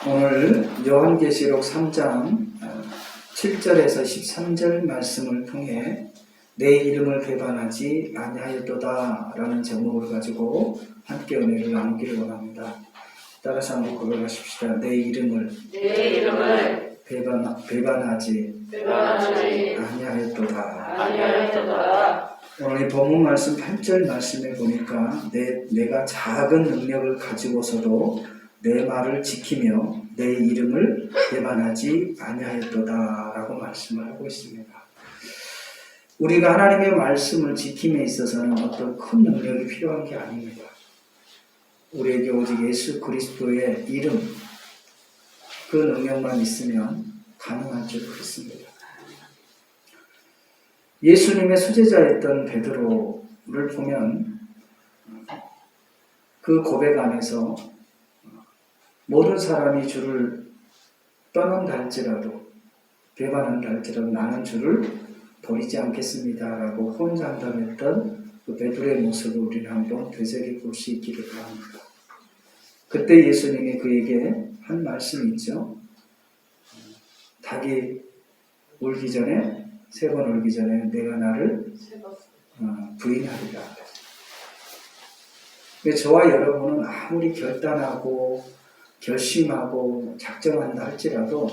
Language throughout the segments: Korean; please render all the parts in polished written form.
오늘 요한계시록 3장 7절에서 13절 말씀을 통해 내 이름을 배반하지 아니하였도다 라는 제목을 가지고 함께 은혜를 나누기를 원합니다. 따라서 한번 고백하십시다. 내 이름을 배반하지 아니하였도다. 오늘 이 본문 말씀 8절 말씀에 보니까 내가 작은 능력을 가지고서도 내 말을 지키며 내 이름을 배반하지 아니하였도다 라고 말씀을 하고 있습니다. 우리가 하나님의 말씀을 지킴에 있어서는 어떤 큰 능력이 필요한 게 아닙니다. 우리에게 오직 예수 그리스도의 이름, 그 능력만 있으면 가능한 줄 그렇습니다. 예수님의 수제자였던 베드로를 보면 그 고백 안에서 모든 사람이 주를 떠난다 할지라도 배반한다 할지라도 나는 주를 버리지 않겠습니다 라고 혼장담했던 그 베드로의 모습을 우리는 한번 되새겨 볼 수 있기를 바랍니다. 그때 예수님이 그에게 한 말씀이 있죠. 닭이 울기 전에 세 번 울기 전에 내가 나를 부인하리라. 저와 여러분은 아무리 결단하고 결심하고 작정한다 할지라도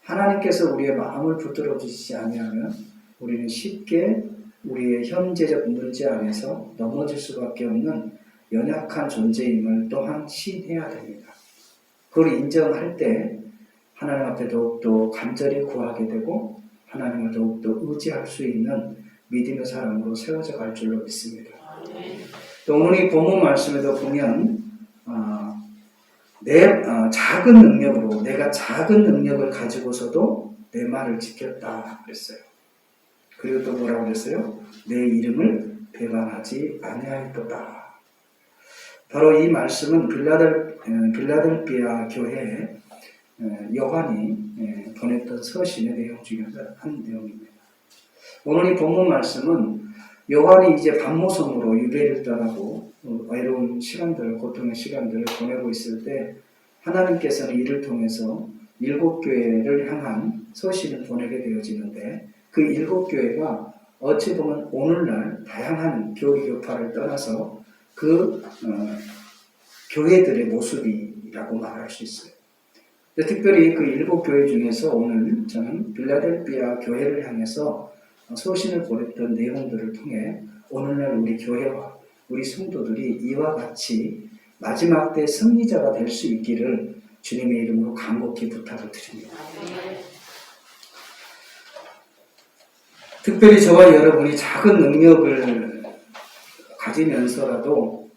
하나님께서 우리의 마음을 붙들어 주시지 아니하면 우리는 쉽게 우리의 현재적 문제 안에서 넘어질 수밖에 없는 연약한 존재임을 또한 시인해야 됩니다. 그걸 인정할 때 하나님 앞에 더욱더 간절히 구하게 되고 하나님을 더욱더 의지할 수 있는 믿음의 사람으로 세워져 갈 줄로 믿습니다. 또 오늘 이 본문 말씀에도 보면 작은 능력으로 내가 작은 능력을 가지고서도 내 말을 지켰다 그랬어요. 그리고 또 뭐라고 그랬어요? 내 이름을 배반하지 아니하였도다. 바로 이 말씀은 빌라델비아 교회에 요한이 보냈던 서신의 내용 중에 한 내용입니다. 오늘 이 본문 말씀은 요한이 이제 반모섬으로 유대를 떠나고 외로운 시간들을, 고통의 시간들을 보내고 있을 때 하나님께서는 이를 통해서 7교회를 향한 서신을 보내게 되어지는데 그 7교회가 어찌 보면 오늘날 다양한 교리 교파를 떠나서 그 교회들의 모습이라고 말할 수 있어요. 특별히 그 7교회 중에서 오늘 저는 빌라델비아 교회를 향해서 서신을 보냈던 내용들을 통해 오늘날 우리 교회와 우리 성도들이 이와 같이 마지막 때 승리자가 될 수 있기를 주님의 이름으로 간곡히 부탁을 드립니다. 특별히 저와 여러분이 작은 능력을 가지면서라도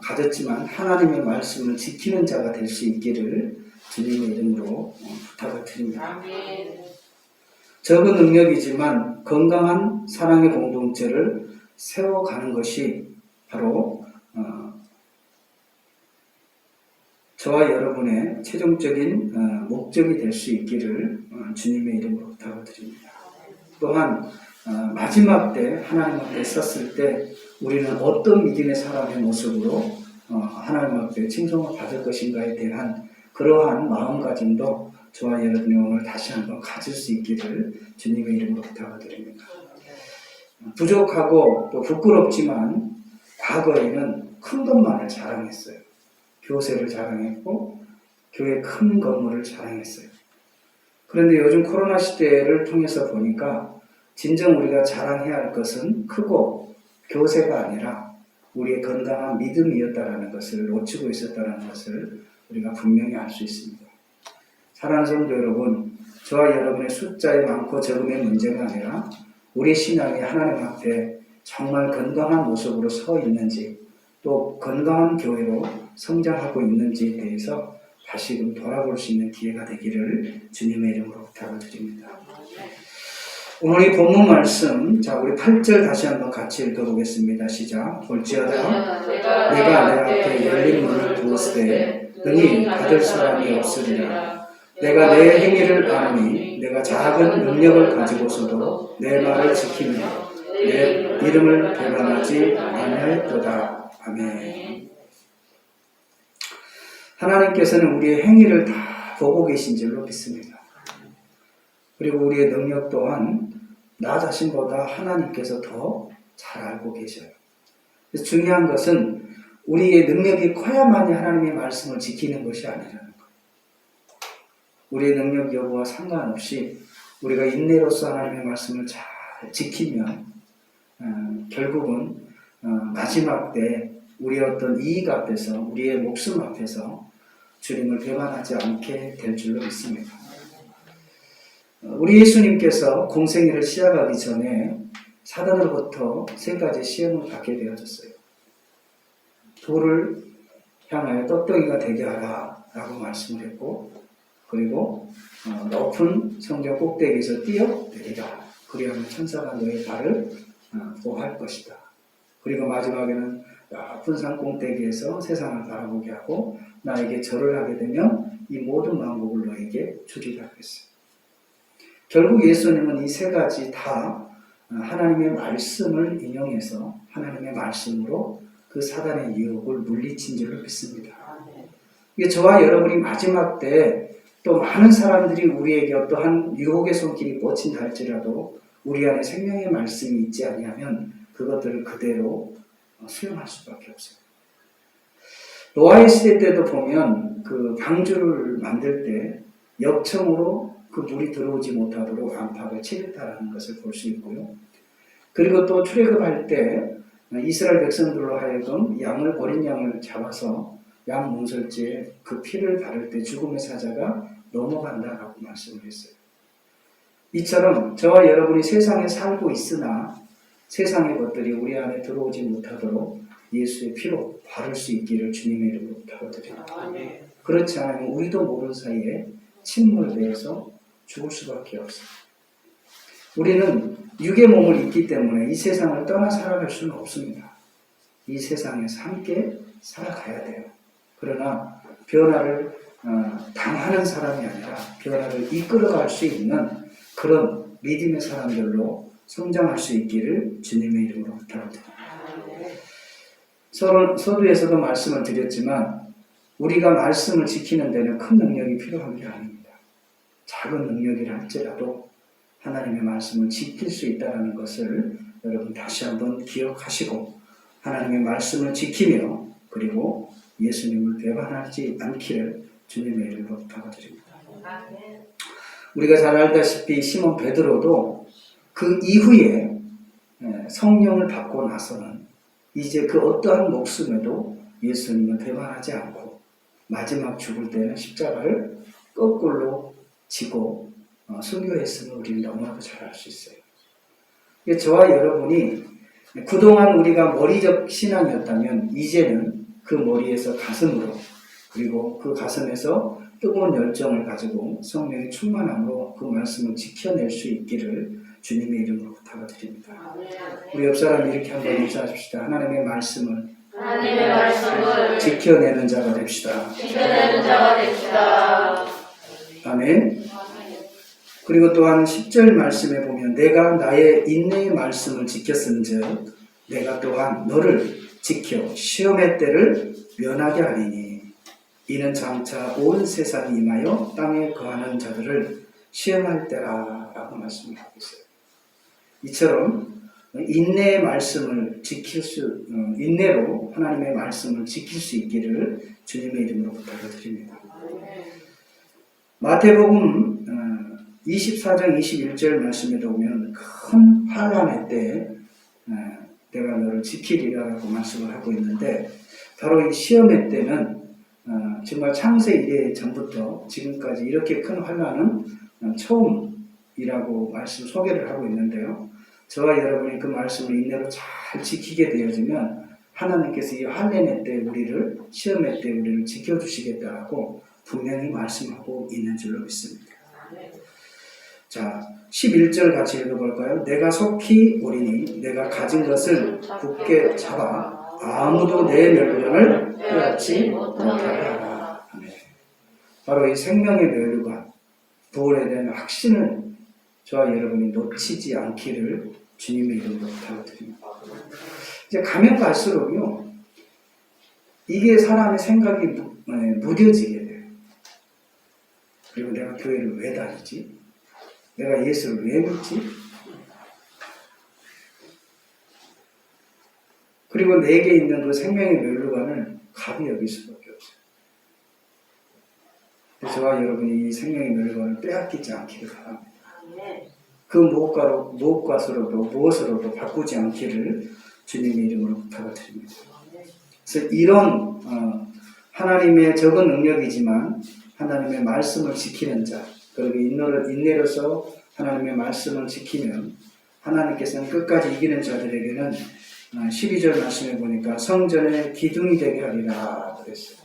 가졌지만 하나님의 말씀을 지키는 자가 될 수 있기를 주님의 이름으로 부탁을 드립니다. 적은 능력이지만 건강한 사랑의 공동체를 세워가는 것이 바로 저와 여러분의 최종적인 목적이 될 수 있기를 주님의 이름으로 부탁을 드립니다. 또한 마지막 때 하나님 앞에 섰을 때 우리는 어떤 믿음의 사람의 모습으로 하나님 앞에 칭송을 받을 것인가에 대한 그러한 마음가짐도 저와 여러분이 오늘 다시 한번 가질 수 있기를 주님의 이름으로 부탁을 드립니다. 부족하고 또 부끄럽지만 과거에는 큰 것만을 자랑했어요. 교세를 자랑했고 교회 큰 건물을 자랑했어요. 그런데 요즘 코로나 시대를 통해서 보니까 진정 우리가 자랑해야 할 것은 크고 교세가 아니라 우리의 건강한 믿음이었다라는 것을 놓치고 있었다는 것을 우리가 분명히 알 수 있습니다. 사랑하는 성도 여러분, 저와 여러분의 숫자의 많고 적음의 문제가 아니라 우리 신앙이 하나님 앞에 정말 건강한 모습으로 서 있는지 또 건강한 교회로 성장하고 있는지에 대해서 다시금 돌아볼 수 있는 기회가 되기를 주님의 이름으로 부탁을 드립니다. 오늘 이 본문 말씀, 자 우리 8절 다시 한번 같이 읽어보겠습니다. 시작. 볼지어다 내가 내 앞에 열린 문을 두었으되 능히 닫을 사람이 없으리라. 내가 내 행위를 아노니 내가 작은 능력을 가지고서도 내 말을 지키며 내 이름을 배반하지 아니하였도다. 아멘. 하나님께서는 우리의 행위를 다 보고 계신 줄로 믿습니다. 그리고 우리의 능력 또한 나 자신보다 하나님께서 더 잘 알고 계셔요. 그래서 중요한 것은 우리의 능력이 커야만이 하나님의 말씀을 지키는 것이 아니라는 거예요. 우리의 능력 여부와 상관없이 우리가 인내로서 하나님의 말씀을 잘 지키면 결국은 마지막 때 우리의 어떤 이익 앞에서 우리의 목숨 앞에서 주님을 배반하지 않게 될 줄로 믿습니다. 우리 예수님께서 공생애를 시작하기 전에 사단으로부터 세 가지 시험을 받게 되어졌어요. 돌을 향하여 떡덩이가 되게 하라 라고 말씀을 했고, 그리고 높은 성전 꼭대기에서 뛰어내리라. 그리하면 천사가 너의 발을 보호할 것이다. 그리고 마지막에는 높은 산 꼭대기에서 세상을 바라보게 하고 나에게 절을 하게 되면 이 모든 만국을 너에게 주리라 그랬어요. 결국 예수님은 이 세 가지 다 하나님의 말씀을 인용해서 하나님의 말씀으로 그 사단의 유혹을 물리친 줄로 믿습니다. 이게 저와 여러분이 마지막 때 또 많은 사람들이 우리에게 어떠한 유혹의 손길이 뻗친다 할지라도 우리 안에 생명의 말씀이 있지 아니하면 그것들을 그대로 수용할 수밖에 없어요. 노아의 시대 때도 보면 그 방주를 만들 때 역청으로 그 물이 들어오지 못하도록 안팎을 칠했다는 것을 볼 수 있고요. 그리고 또 출애굽할 때 이스라엘 백성들로 하여금 어린 양을 잡아서 양 문설주에 그 피를 바를 때 죽음의 사자가 넘어간다라고 말씀을 했어요. 이처럼 저와 여러분이 세상에 살고 있으나 세상의 것들이 우리 안에 들어오지 못하도록 예수의 피로 바를 수 있기를 주님의 이름으로 부탁드립니다. 그렇지 않으면 우리도 모르는 사이에 침몰되어서 죽을 수밖에 없어요. 우리는 육의 몸을 입기 때문에 이 세상을 떠나 살아갈 수는 없습니다. 이 세상에서 함께 살아가야 돼요. 그러나 변화를 당하는 사람이 아니라 변화를 이끌어갈 수 있는 그런 믿음의 사람들로 성장할 수 있기를 주님의 이름으로 부탁드립니다. 서두에서도 말씀을 드렸지만 우리가 말씀을 지키는 데는 큰 능력이 필요한 게 아닙니다. 작은 능력이라 할지라도 하나님의 말씀을 지킬 수 있다는 것을 여러분 다시 한번 기억하시고 하나님의 말씀을 지키며 그리고 예수님을 배반하지 않기를 주님의 이름으로 부탁드립니다. 우리가 잘 알다시피 시몬 베드로도 그 이후에 성령을 받고 나서는 이제 그 어떠한 목숨에도 예수님을 배반하지 않고 마지막 죽을 때는 십자가를 거꾸로 지고 순교했음을 우리는 너무나도 잘 알 수 있어요. 저와 여러분이 그동안 우리가 머리적 신앙이었다면 이제는 그 머리에서 가슴으로 그리고 그 가슴에서 뜨거운 열정을 가지고 성령의 충만함으로 그 말씀을 지켜낼 수 있기를 주님의 이름으로 부탁드립니다. 우리 옆 사람 이렇게 한번 인사하십시다. 하나님의 말씀을 지켜내는 자가 됩시다. 아멘. 그리고 또한 10절 말씀에 보면 내가 나의 인내의 말씀을 지켰은즉 내가 또한 너를 지켜 시험의 때를 면하게 하리니 이는 장차 온 세상이 임하여 땅에 거하는 자들을 시험할 때라 라고 말씀하고 있어요. 이처럼 인내의 말씀을 인내로 하나님의 말씀을 지킬 수 있기를 주님의 이름으로 부탁드립니다. 마태복음 24장 21절 말씀에도 보면 큰 환난의 때 내가 너를 지키리라고 말씀을 하고 있는데 바로 이 시험의 때는 정말 창세 이래 전부터 지금까지 이렇게 큰 환난은 처음이라고 말씀 소개를 하고 있는데요. 저와 여러분이 그 말씀을 인내로 잘 지키게 되어지면 하나님께서 이 환난의 때 우리를 시험의 때 우리를 지켜주시겠다라고 분명히 말씀하고 있는 줄로 믿습니다. 자, 11절 같이 읽어볼까요? 내가 속히 오리니 내가 가진 것을 굳게 잡아 아무도 내 멸류관을 빼앗지 못하게 하라. 바로 이 생명의 멸류관, 부활에 대한 확신을 저와 여러분이 놓치지 않기를 주님의 이름으로 부탁드립니다. 이제 가면 갈수록요, 이게 사람의 생각이 무뎌지게 돼요. 그리고 내가 교회를 왜 다니지? 내가 예수를 왜 믿지? 그리고 내게 있는 그 생명의 멸류관을 갑이 여길 수밖에 없어요. 저와 여러분이 이 생명의 멸류관을 빼앗기지 않기를 바랍니다. 그 무엇으로도 바꾸지 않기를 주님의 이름으로 부탁을 드립니다. 그래서 이런 하나님의 적은 능력이지만 하나님의 말씀을 지키는 자, 그리고 인내로서 하나님의 말씀을 지키면 하나님께서는 끝까지 이기는 자들에게는 12절 말씀에 보니까 성전의 기둥이 되게 하리라 그랬어요.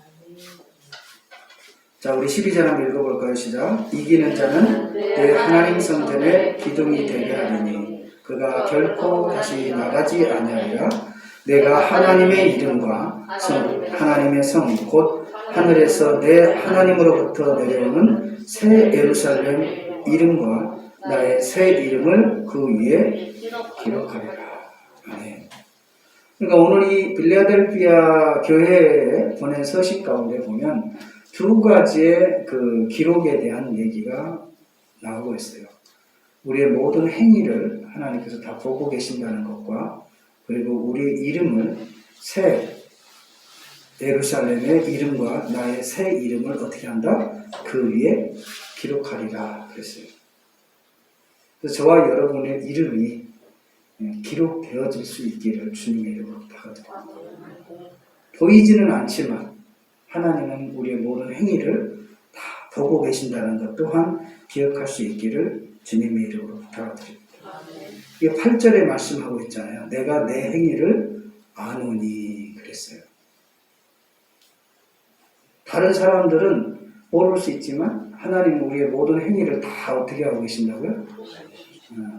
자, 우리 12절 한번 읽어볼까요? 시작. 이기는 자는 내 하나님 성전의 기둥이 되게 하리니 그가 결코 다시 나가지 아니하리라. 내가 하나님의 이름과 하나님의 성 곧 하늘에서 내 하나님으로부터 내려오는 새 예루살렘 이름과 나의 새 이름을 그 위에 기록하리라. 아멘. 그러니까 오늘 이 빌라델피아 교회에 보낸 서신 가운데 보면 두 가지의 그 기록에 대한 얘기가 나오고 있어요. 우리의 모든 행위를 하나님께서 다 보고 계신다는 것과 그리고 우리의 이름을 새 예루살렘의 이름과 나의 새 이름을 어떻게 한다? 그 위에 기록하리라 그랬어요. 그래서 저와 여러분의 이름이 기록되어질 수 있기를 주님의 이름으로 부탁드립니다. 보이지는 않지만 하나님은 우리의 모든 행위를 다 보고 계신다는 것 또한 기억할 수 있기를 주님의 이름으로 부탁드립니다. 이게 8절에 말씀하고 있잖아요. 내가 내 행위를 아노니 그랬어요. 다른 사람들은 모를 수 있지만 하나님은 우리의 모든 행위를 다 어떻게 하고 계신다고요?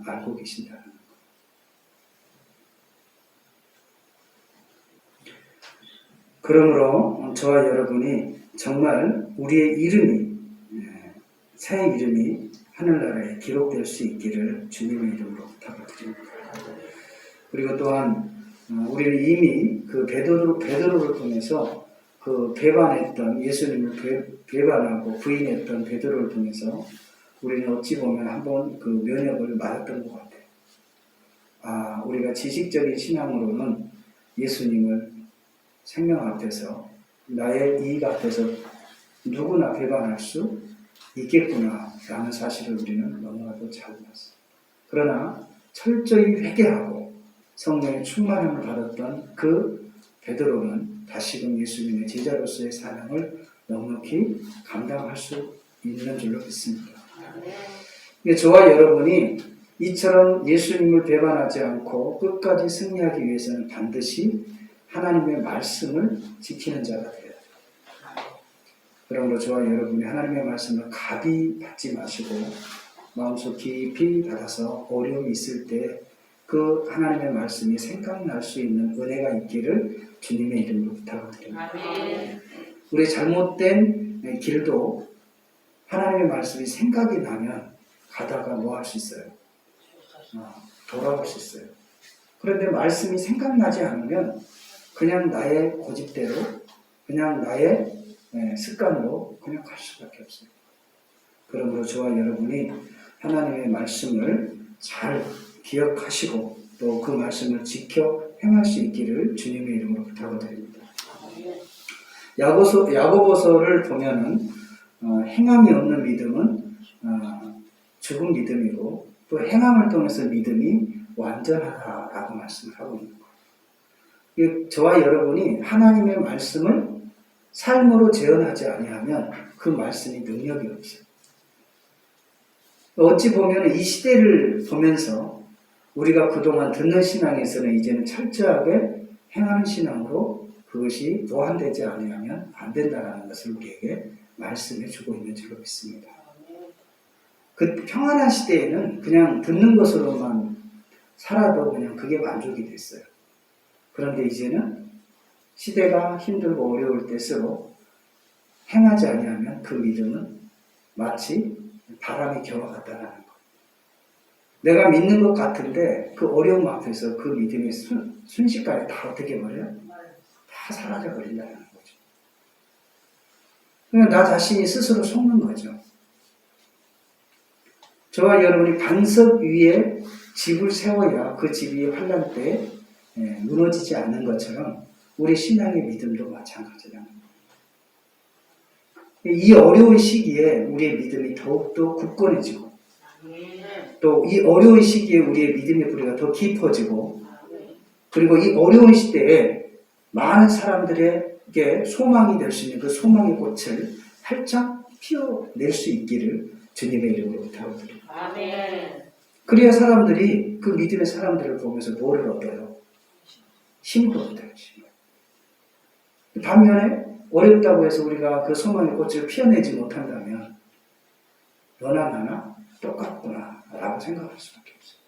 알고 계신다는 것. 그러므로 저와 여러분이 정말 우리의 이름이 새 이름이 하늘나라에 기록될 수 있기를 주님의 이름으로 부탁을 드립니다. 그리고 또한 우리는 이미 그 베드로를 통해서 그 배반했던 예수님을 배반하고 부인했던 베드로를 통해서 우리는 어찌 보면 한번 그 면역을 맞았던 것 같아요. 우리가 지식적인 신앙으로는 예수님을 생명 앞에서 나의 이익 앞에서 누구나 배반할 수 있겠구나 라는 사실을 우리는 너무나도 잘 봤어요. 그러나 철저히 회개하고 성령의 충만함을 받았던 그 베드로는 다시금 예수님의 제자로서의 사명을 넉넉히 감당할 수 있는 줄로 믿습니다. 저와 여러분이 이처럼 예수님을 배반하지 않고 끝까지 승리하기 위해서는 반드시 하나님의 말씀을 지키는 자가 되어야 돼요. 그러므로 저와 여러분이 하나님의 말씀을 가비 받지 마시고 마음속 깊이 받아서 어려움이 있을 때 그 하나님의 말씀이 생각날 수 있는 은혜가 있기를 주님의 이름으로 부탁을 드립니다. 우리 잘못된 길도 하나님의 말씀이 생각이 나면 가다가 뭐 할 수 있어요? 돌아올 수 있어요. 그런데 말씀이 생각나지 않으면 그냥 나의 고집대로 그냥 나의 습관으로 그냥 갈 수밖에 없어요. 그러므로 저와 여러분이 하나님의 말씀을 잘 기억하시고 또 그 말씀을 지켜 행할 수 있기를 주님의 이름으로 부탁을 드립니다. 야고보서를 보면은 행함이 없는 믿음은 죽은 믿음이고 또 행함을 통해서 믿음이 완전하다라고 말씀을 하고 있는 거예요. 저와 여러분이 하나님의 말씀을 삶으로 재현하지 아니하면 그 말씀이 능력이 없어요. 어찌 보면 이 시대를 보면서 우리가 그동안 듣는 신앙에서는 이제는 철저하게 행하는 신앙으로 그것이 보완되지 아니하면 안 된다는 것을 우리에게 말씀해 주고 있는 줄로 믿습니다. 그 평안한 시대에는 그냥 듣는 것으로만 살아도 그냥 그게 만족이 됐어요. 그런데 이제는 시대가 힘들고 어려울 때일수록 행하지 아니하면 그 믿음은 마치 바람이 겨워갔다는 것. 내가 믿는 것 같은데 그 어려움 앞에서 그 믿음이 순식간에 다 어떻게 버려요? 다 사라져 버린다는 거예요. 그냥 나 자신이 스스로 속는 거죠. 저와 여러분이 반석 위에 집을 세워야 그 집이 환난 때 무너지지 않는 것처럼 우리 신앙의 믿음도 마찬가지라는 거예요. 이 어려운 시기에 우리의 믿음이 더욱더 굳건해지고 또 이 어려운 시기에 우리의 믿음의 뿌리가 더 깊어지고 그리고 이 어려운 시대에 많은 사람들에게 소망이 될 수 있는 그 소망의 꽃을 활짝 피워낼 수 있기를 주님의 이름으로 부탁드립니다. 아멘. 그래야 사람들이 그 믿음의 사람들을 보면서 뭐를 얻어요? 힘을 얻어요. 반면에 어렵다고 해서 우리가 그 소망의 꽃을 피워내지 못한다면 너나 나나 똑같구나 라고 생각할 수밖에 없어요.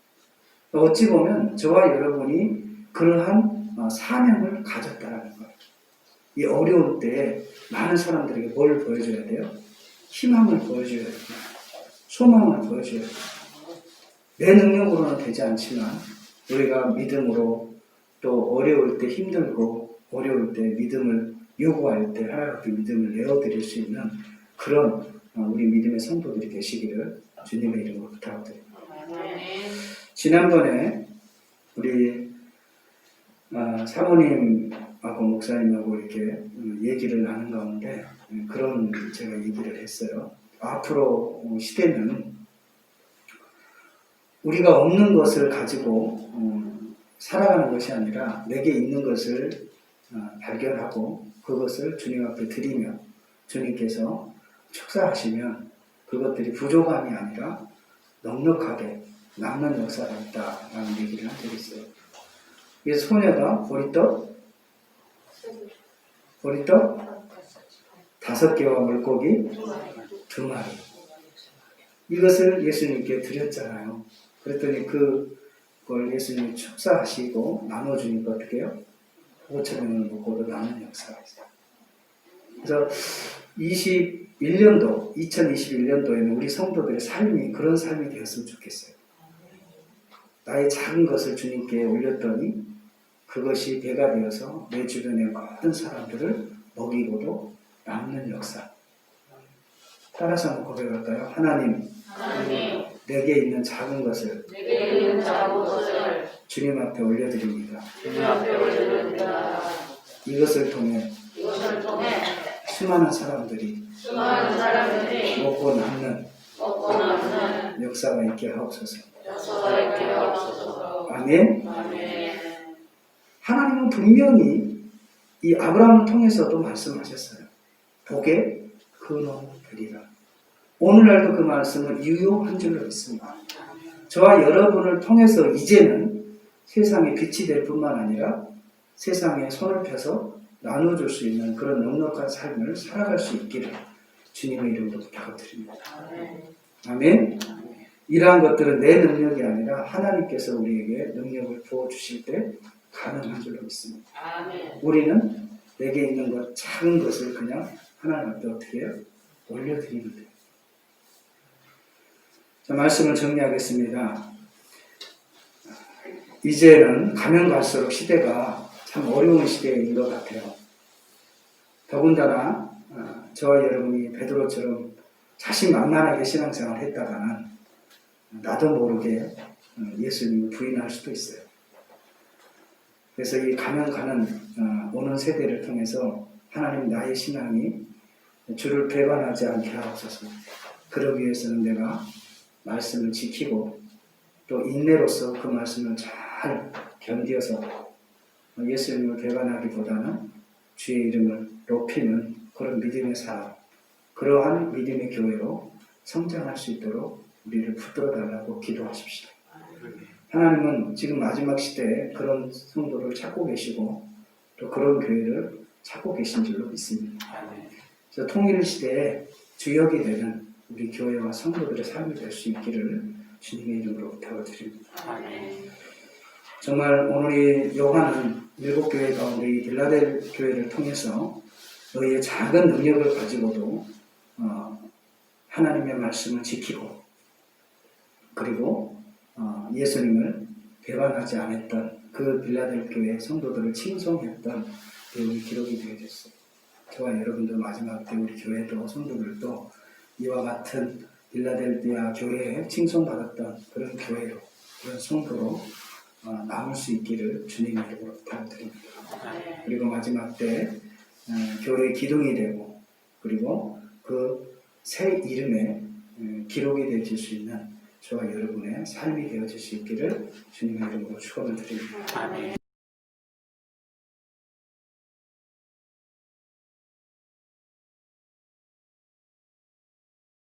어찌 보면 저와 여러분이 그러한 사명을 가졌다라는 거예요. 이 어려운 때에 많은 사람들에게 뭘 보여줘야 돼요? 희망을 보여줘야 돼요. 소망을 보여줘야 돼요. 내 능력으로는 되지 않지만 우리가 믿음으로 또 어려울 때 힘들고 어려울 때 믿음을 요구할 때 하나님 앞에 믿음을 내어드릴 수 있는 그런 우리 믿음의 성도들이 되시기를 주님의 이름으로 부탁드립니다. 지난번에 우리 사모님하고 목사님하고 이렇게 얘기를 나눈 가운데 그런 제가 얘기를 했어요. 앞으로 시대는 우리가 없는 것을 가지고 살아가는 것이 아니라 내게 있는 것을 발견하고 그것을 주님 앞에 드리며 주님께서 축사하시면 그것들이 부족함이 아니라 넉넉하게 남는 역사가 있다라는 얘기를 한 적이 있어요. 그래서 소녀가 보리떡 5개와 물고기 2마리 이것을 예수님께 드렸잖아요. 그랬더니 그걸 예수님이 축사하시고 나눠주니까 어떻게 해요? 5,000명을 먹고도 남는 역사가 있어요. 그래서 2021년도에는 우리 성도들의 삶이 그런 삶이 되었으면 좋겠어요. 나의 작은 것을 주님께 올렸더니 그것이 배가 되어서 내 주변의 모든 사람들을 먹이고도 남는 역사. 따라서 한번 고백할까요? 하나님, 내게 있는 작은 것을 주님 앞에 올려드립니다. 이것을 통해 수많은 사람들이 먹고 남는 역사가 있게 하옵소서. 아멘. 하나님은 분명히 이 아브라함을 통해서도 말씀하셨어요. 복의 근원이 되리라. 오늘날도 그 말씀은 유효한 줄로 믿습니다. 저와 여러분을 통해서 이제는 세상에 빛이 될 뿐만 아니라 세상에 손을 펴서 나눠줄 수 있는 그런 넉넉한 삶을 살아갈 수 있기를 주님의 이름으로 부탁드립니다. 아멘. 이러한 것들은 내 능력이 아니라 하나님께서 우리에게 능력을 부어주실 때 가능한 줄로 믿습니다. 우리는 내게 있는 것, 작은 것을 그냥 하나님 앞에 어떻게 해요? 올려드리면 돼요. 자, 말씀을 정리하겠습니다. 이제는 가면 갈수록 시대가 참 어려운 시대인 것 같아요. 더군다나 저와 여러분이 베드로처럼 자신만만하게 신앙생활을 했다가는 나도 모르게 예수님을 부인할 수도 있어요. 그래서 이 가면 가는 오는 세대를 통해서 하나님 나의 신앙이 주를 배반하지 않게 하옵소서. 그러기 위해서는 내가 말씀을 지키고 또 인내로서 그 말씀을 잘 견디어서 예수님을 배반하기보다는 주의 이름을 높이는 그런 믿음의 사람, 그러한 믿음의 교회로 성장할 수 있도록 우리를 붙들어 달라고 기도하십시오. 하나님은 지금 마지막 시대에 그런 성도를 찾고 계시고 또 그런 교회를 찾고 계신 줄로 믿습니다. 그래서 통일 시대에 주역이 되는 우리 교회와 성도들의 삶이 될 수 있기를 주님의 이름으로 부탁을 드립니다. 정말 오늘 이 요한은 7교회 가운데 이 빌라델 교회를 통해서 너희의 작은 능력을 가지고도 하나님의 말씀을 지키고 그리고 예수님을 배반하지 않았던 그 빌라델 교회 성도들을 칭송했던 내용이 기록이 되어졌어요. 저와 여러분들 마지막 때 우리 교회도 성도들도 이와 같은 빌라델비아 교회에 칭송받았던 그런 교회로, 그런 성도로 남을 수 있기를 주님의 이름으로 부탁드립니다. 그리고 마지막 때 교회의 기둥이 되고, 그리고 그 새 이름에 기록이 되어질 수 있는 저와 여러분의 삶이 되어질 수 있기를 주님의 이름으로 축원을 드립니다.